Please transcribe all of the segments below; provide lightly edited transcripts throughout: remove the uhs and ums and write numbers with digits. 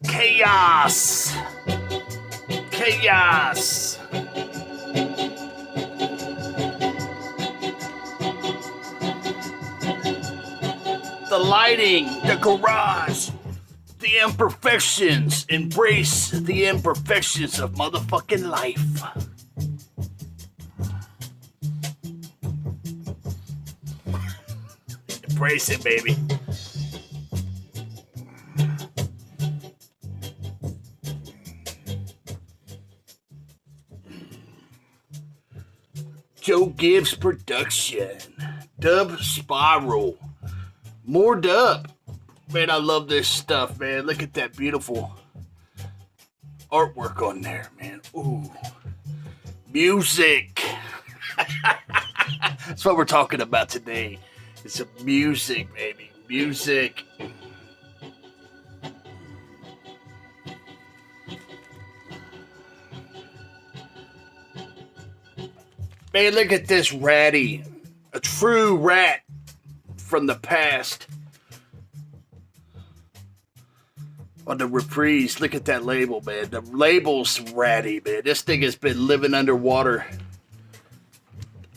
Chaos! Chaos! The lighting, the garage, the imperfections. Embrace the imperfections of motherfucking life. Embrace it, baby. Joe Gibbs Production. Dub Spiral. More dub. Man, I love this stuff, man. Look at that beautiful artwork on there, man. Ooh. Music. That's what we're talking about today. It's a music, baby. Music. Man, look at this ratty. A true rat from the past. On the reprise, look at that label, man. The label's ratty, man. This thing has been living underwater.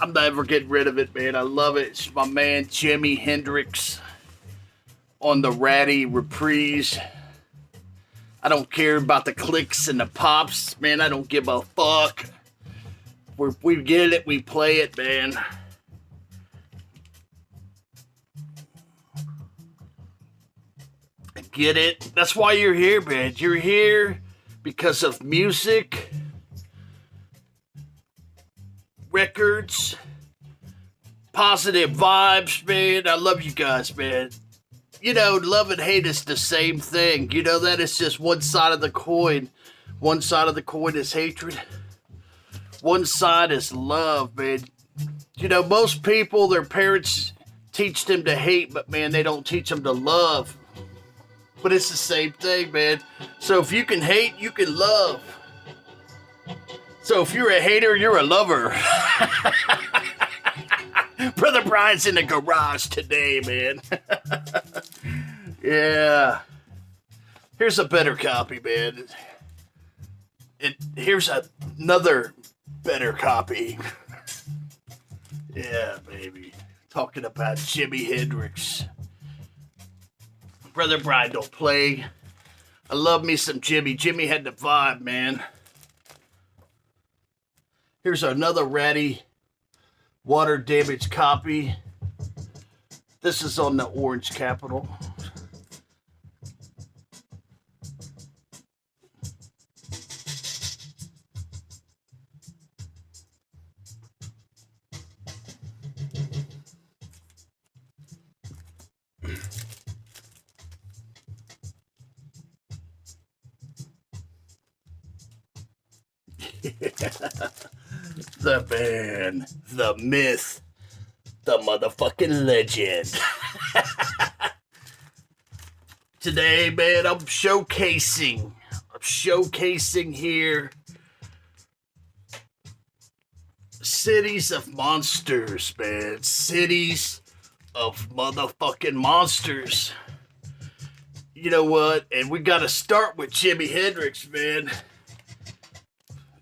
I'm never getting rid of it, man. I love it. It's my man, Jimi Hendrix, on the ratty reprise. I don't care about the clicks and the pops, man. I don't give a fuck. We get it, we play it, man. Get it? That's why you're here, man. You're here because of music, records, positive vibes, man. I love you guys, man. You know, love and hate is the same thing. You know that? It's just one side of the coin. One side of the coin is hatred. One side is love, man. You know, most people, their parents teach them to hate, but man, they don't teach them to love. But it's the same thing, man. So if you can hate, you can love. So if you're a hater, you're a lover. Brother Brian's in the garage today, man. Yeah. Here's a better copy, man. Here's another better copy. Yeah, baby. Talking about Jimi Hendrix. Brother Brian don't play. I love me some Jimmy. Jimmy had the vibe, man. Here's another ratty water damage copy. This is on the Orange Capital. The man, the myth, the motherfucking legend. Today, man, I'm showcasing here Cities of Monsters, man. Cities of motherfucking monsters. You know what? And we gotta start with Jimi Hendrix, man.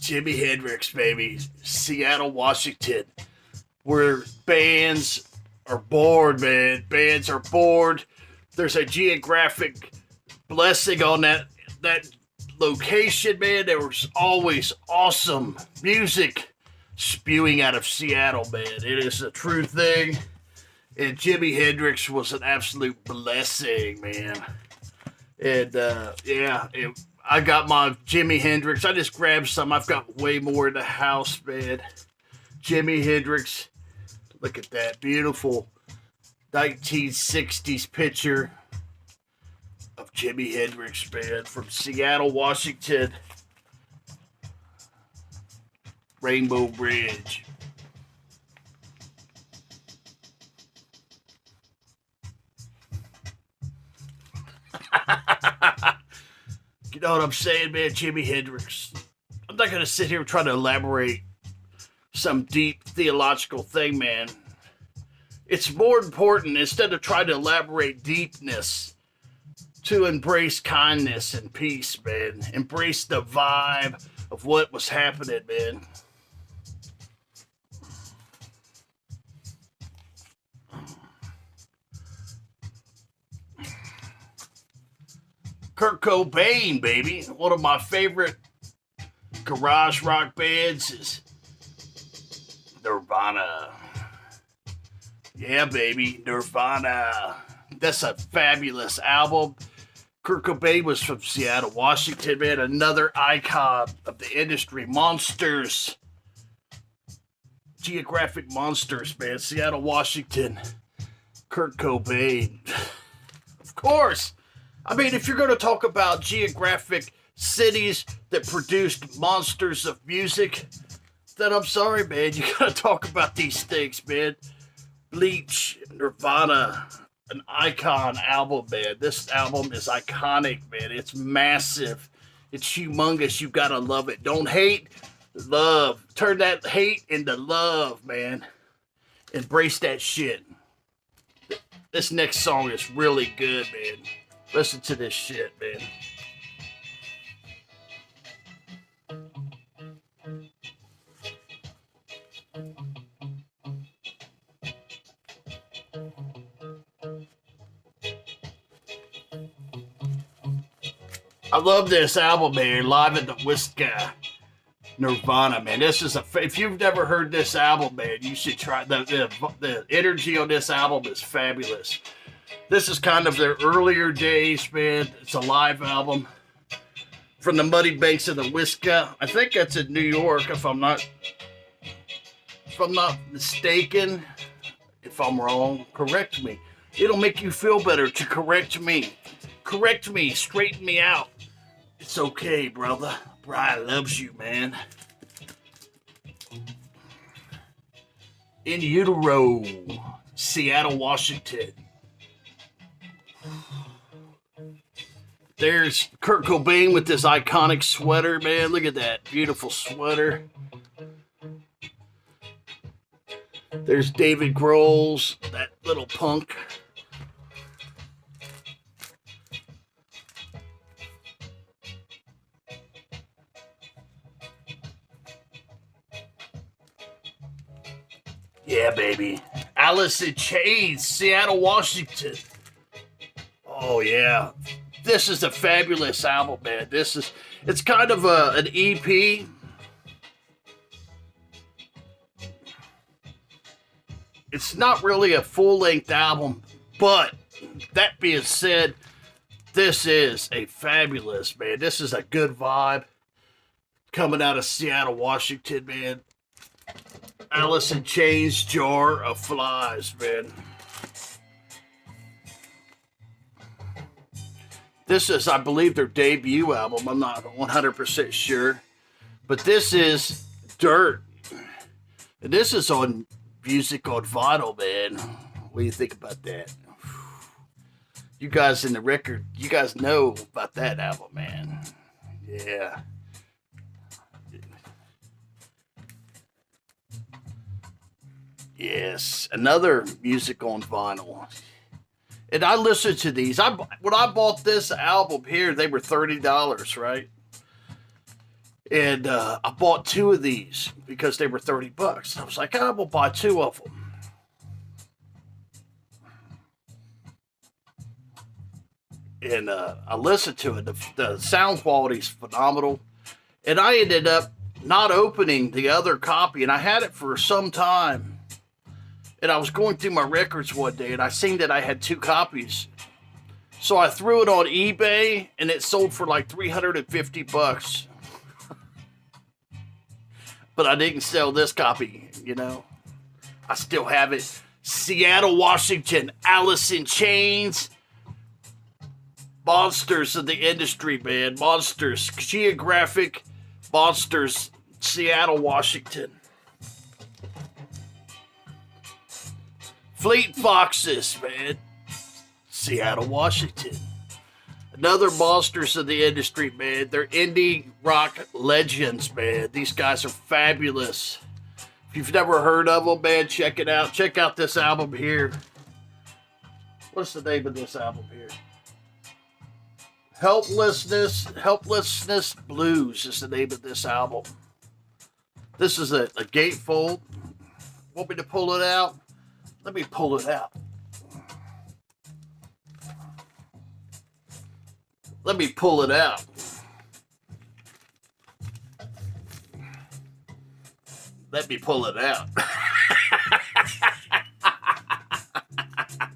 Jimi Hendrix, baby. Seattle, Washington. Where bands are bored, man. Bands are bored. There's a geographic blessing on that location, man. There was always awesome music. spewing out of Seattle, man. It is a true thing. And Jimi Hendrix was an absolute blessing, man. And I got my Jimi Hendrix. I just grabbed some. I've got way more in the house, man. Jimi Hendrix. Look at that beautiful 1960s picture of Jimi Hendrix, man, from Seattle, Washington. Rainbow Bridge. You know what I'm saying, man? Jimi Hendrix. I'm not going to sit here and try to elaborate some deep theological thing, man. It's more important, instead of trying to elaborate deepness, to embrace kindness and peace, man. Embrace the vibe of what was happening, man. Kurt Cobain, baby. One of my favorite garage rock bands is Nirvana. Yeah, baby, Nirvana. That's a fabulous album. Kurt Cobain was from Seattle, Washington, man. Another icon of the industry. Monsters. Geographic Monsters, man. Seattle, Washington. Kurt Cobain. Of course. I mean, if you're going to talk about geographic cities that produced monsters of music, then I'm sorry, man. You got to talk about these things, man. Bleach, Nirvana, an icon album, man. This album is iconic, man. It's massive. It's humongous. You got to love it. Don't hate, love. Turn that hate into love, man. Embrace that shit. This next song is really good, man. Listen to this shit, man. I love this album, man. Live at the Whiska. Nirvana, man. This is if you've never heard this album, man, you should try. The energy on this album is fabulous. This is kind of their earlier days, man. It's a live album from the Muddy Banks of the Whiska. I think that's in New York, if I'm not mistaken. If I'm wrong, correct me. It'll make you feel better to correct me. Correct me, straighten me out. It's okay, brother. Brian loves you, man. In utero, Seattle, Washington. There's Kurt Cobain with this iconic sweater, man. Look at that beautiful sweater. There's David Grohl, that little punk. Yeah, baby. Alice in Chains, Seattle, Washington. Oh, yeah. This is a fabulous album, man. It's kind of an EP. It's not really a full-length album, but that being said, this is a fabulous, man. This is a good vibe coming out of Seattle, Washington, man. Alice in Chains, Jar of Flies, man. This is, I believe, their debut album. I'm not 100% sure. But this is Dirt. And this is on music on vinyl, man. What do you think about that? You guys in the record, you guys know about that album, man. Yeah. Yes, another music on vinyl. And I listened to these. When I bought this album here, they were $30, right? And I bought two of these because they were $30. I was like, I will buy two of them. And I listened to it. The sound quality is phenomenal. And I ended up not opening the other copy, and I had it for some time. And I was going through my records one day, and I seen that I had 2 copies. So I threw it on eBay, and it sold for like $350. But I didn't sell this copy, you know. I still have it. Seattle, Washington, Alice in Chains. Monsters of the industry, man. Monsters. Geographic Monsters. Seattle, Washington. Fleet Foxes, man. Seattle, Washington. Another Monsters of the industry, man. They're indie rock legends, man. These guys are fabulous. If you've never heard of them, man, check it out. Check out this album here. What's the name of this album here? Helplessness Blues is the name of this album. This is a gatefold. Want me to pull it out? Let me pull it out. Let me pull it out. Let me pull it out.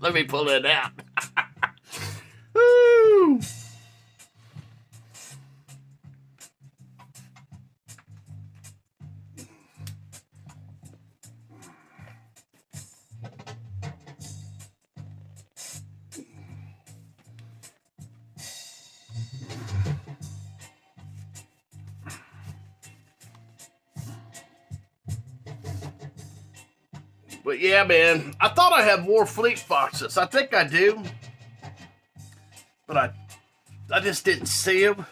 Let me pull it out. Woo! But yeah, man, I thought I had more Fleet Foxes. I think I do. But I just didn't see them.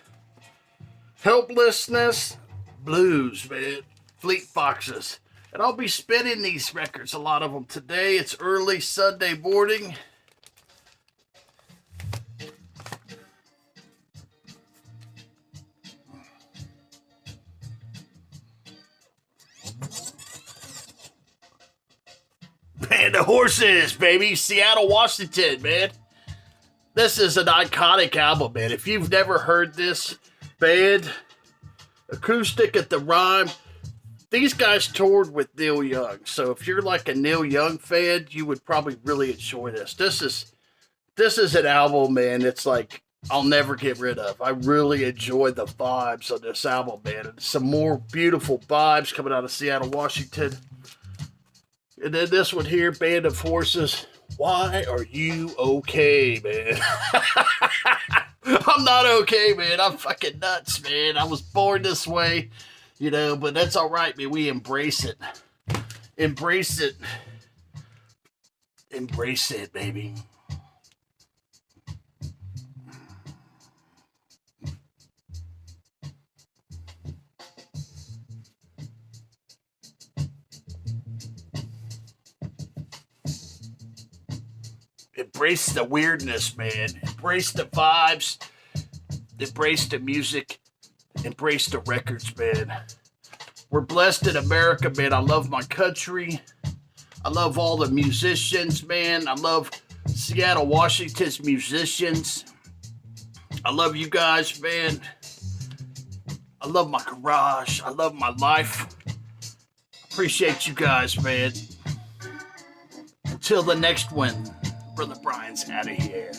Helplessness Blues, man. Fleet Foxes. And I'll be spinning these records, a lot of them today. It's early Sunday morning. Man, the Horses, baby. Seattle, Washington, man. This is an iconic album, man. If you've never heard this band, Acoustic at the Rhyme, these guys toured with Neil Young. So if you're like a Neil Young fan, you would probably really enjoy this. This is an album, man. It's like I'll never get rid of. I really enjoy the vibes on this album, man. And some more beautiful vibes coming out of Seattle, Washington. And then this one here, Band of Horses. Why are you okay, man? I'm not okay, man. I'm fucking nuts, man. I was born this way, you know, but that's all right, man. We embrace it. Embrace it. Embrace it, baby. Embrace the weirdness, man. Embrace the vibes. Embrace the music. Embrace the records, man. We're blessed in America, man. I love my country. I love all the musicians, man. I love Seattle, Washington's musicians. I love you guys, man. I love my garage. I love my life. Appreciate you guys, man. Until the next one. Brother Brian's out of here.